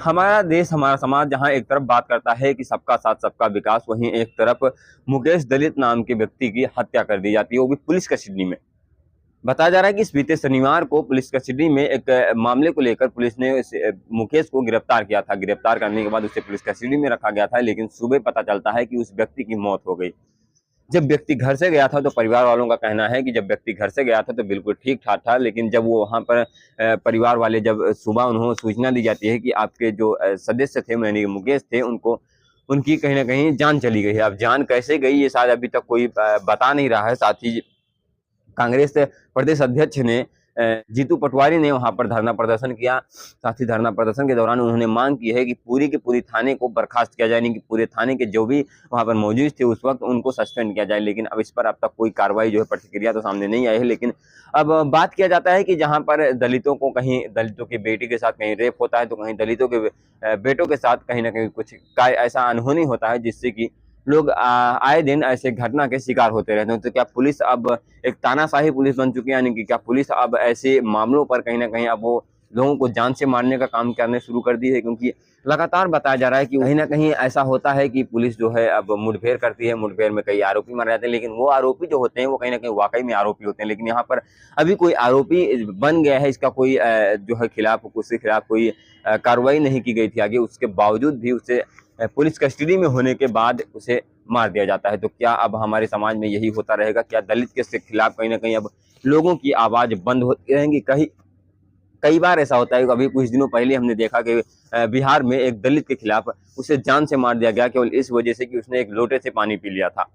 हमारा देश, हमारा समाज जहां एक तरफ बात करता है कि सबका साथ सबका विकास, वहीं एक तरफ मुकेश दलित नाम के व्यक्ति की हत्या कर दी जाती है, वो भी पुलिस कस्टडी में। बताया जा रहा है कि इस बीते शनिवार को पुलिस कस्टडी में एक मामले को लेकर पुलिस ने मुकेश को गिरफ्तार किया था। गिरफ्तार करने के बाद उसे पुलिस कस्टडी में रखा गया था, लेकिन सुबह पता चलता है कि उस व्यक्ति की मौत हो गई। जब व्यक्ति घर से गया था तो परिवार वालों का कहना है कि जब व्यक्ति घर से गया था तो बिल्कुल ठीक ठाक था, लेकिन जब वो वहां पर परिवार वाले जब सुबह उन्होंने सूचना दी जाती है कि आपके जो सदस्य थे, यानी मुकेश थे, उनको उनकी कहीं ना कहीं जान चली गई है। अब जान कैसे गई ये शायद अभी तक कोई बता नहीं रहा है। साथ ही कांग्रेस प्रदेश अध्यक्ष ने जीतू पटवारी ने वहां पर धरना प्रदर्शन किया। साथ ही धरना प्रदर्शन के दौरान उन्होंने मांग की है कि पूरी थाने को बर्खास्त किया जाए, यानी कि पूरे थाने के जो भी वहां पर मौजूद थे उस वक्त उनको सस्पेंड किया जाए। लेकिन अब इस पर अब तक कोई कार्रवाई जो है, प्रतिक्रिया तो सामने नहीं आई है। लेकिन अब बात किया जाता है कि जहां पर दलितों को, कहीं दलितों की बेटी के साथ कहीं रेप होता है तो कहीं दलितों के बेटों के साथ कहीं ना कहीं कुछ का ऐसा अनहोनी होता है, जिससे कि लोग आए दिन ऐसे घटना के शिकार होते रहते हैं। तो क्या पुलिस अब एक तानाशाही पुलिस बन चुकी है, यानी कि क्या पुलिस अब ऐसे मामलों पर कहीं ना कहीं अब वो लोगों को जान से मारने का काम करने शुरू कर दी है? क्योंकि लगातार बताया जा रहा है कि कहीं ना कहीं ऐसा होता है कि पुलिस जो है अब मुठभेड़ करती है, मुठभेड़ में कई आरोपी मारे जाते हैं, लेकिन वो आरोपी जो होते हैं वो कहीं ना कहीं वाकई में आरोपी होते हैं। लेकिन यहाँ पर अभी कोई आरोपी बन गया है, इसका कोई जो है खिलाफ, उसके खिलाफ कोई कार्रवाई नहीं की गई थी आगे, उसके बावजूद भी उसे पुलिस कस्टडी में होने के बाद उसे मार दिया जाता है। तो क्या अब हमारे समाज में यही होता रहेगा? क्या दलित के खिलाफ कहीं ना कहीं अब लोगों की आवाज बंद होती रहेंगी? कई बार ऐसा होता है। अभी कुछ दिनों पहले हमने देखा कि बिहार में एक दलित के खिलाफ उसे जान से मार दिया गया, केवल इस वजह से कि उसने एक लोटे से पानी पी लिया था।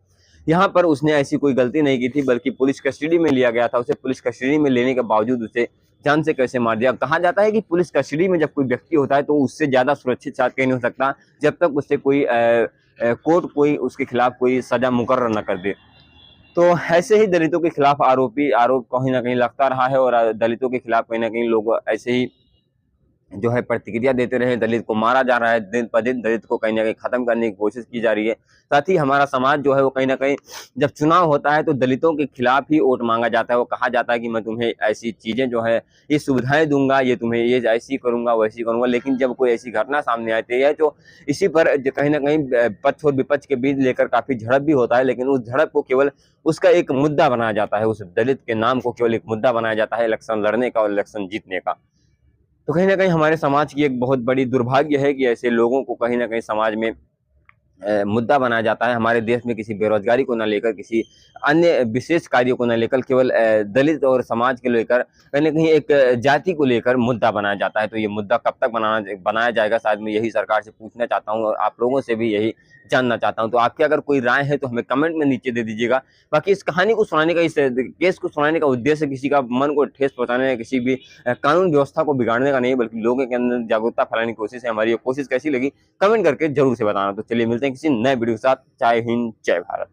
यहाँ पर उसने ऐसी कोई गलती नहीं की थी, बल्कि पुलिस कस्टडी में लिया गया था। उसे पुलिस कस्टडी में लेने के बावजूद उसे जान से कैसे मार दिया? कहा जाता है कि पुलिस कस्टडी में जब कोई व्यक्ति होता है तो उससे ज्यादा सुरक्षित शायद कहीं नहीं हो सकता, जब तक उससे कोई कोर्ट कोई उसके खिलाफ कोई सजा मुकर्रर न कर दे। तो ऐसे ही दलितों के खिलाफ आरोप कहीं ना कहीं लगता रहा है, और दलितों के खिलाफ कहीं ना कहीं लोग ऐसे ही जो है प्रतिक्रिया देते रहे। दलित को मारा जा रहा है, दिन पर दिन दलित को कहीं ना कहीं खत्म करने की कोशिश की जा रही है। साथ ही हमारा समाज जो है वो कहीं ना कहीं जब चुनाव होता है तो दलितों के खिलाफ ही वोट मांगा जाता है। वो कहा जाता है कि मैं तुम्हें ऐसी चीजें जो है ये सुविधाएं दूंगा, ये तुम्हें ये ऐसी करूंगा वैसी करूंगा, लेकिन जब कोई ऐसी घटना सामने आती है तो इसी पर कहीं ना कहीं पक्ष और विपक्ष के बीच लेकर काफी झड़प भी होता है। लेकिन उस झड़प को केवल उसका एक मुद्दा बनाया जाता है, उस दलित के नाम को केवल एक मुद्दा बनाया जाता है इलेक्शन लड़ने का और इलेक्शन जीतने का। तो कहीं ना कहीं हमारे समाज की एक बहुत बड़ी दुर्भाग्य है कि ऐसे लोगों को कहीं ना कहीं समाज में मुद्दा बनाया जाता है। हमारे देश में किसी बेरोजगारी को न लेकर, किसी अन्य विशेष कार्यों को न लेकर, केवल दलित और समाज के लेकर कहीं ना कहीं एक जाति को लेकर मुद्दा बनाया जाता है। तो ये मुद्दा कब तक बनाया जाएगा, शायद मैं यही सरकार से पूछना चाहता हूँ और आप लोगों से भी यही जानना चाहता हूँ। तो आपकी अगर कोई राय है तो हमें कमेंट में नीचे दे दीजिएगा। बाकी इस कहानी को सुनाने का, इस केस को सुनाने का उद्देश्य किसी का मन को ठेस पहुंचाने या किसी भी कानून व्यवस्था को बिगाड़ने का नहीं, बल्कि लोगों के अंदर जागरूकता फैलाने की कोशिश है हमारी। ये कोशिश कैसी लगी कमेंट करके जरूर से बताना। तो चलिए मिलते हैं किसी नए वीडियो के साथ। जय हिंद, जय भारत।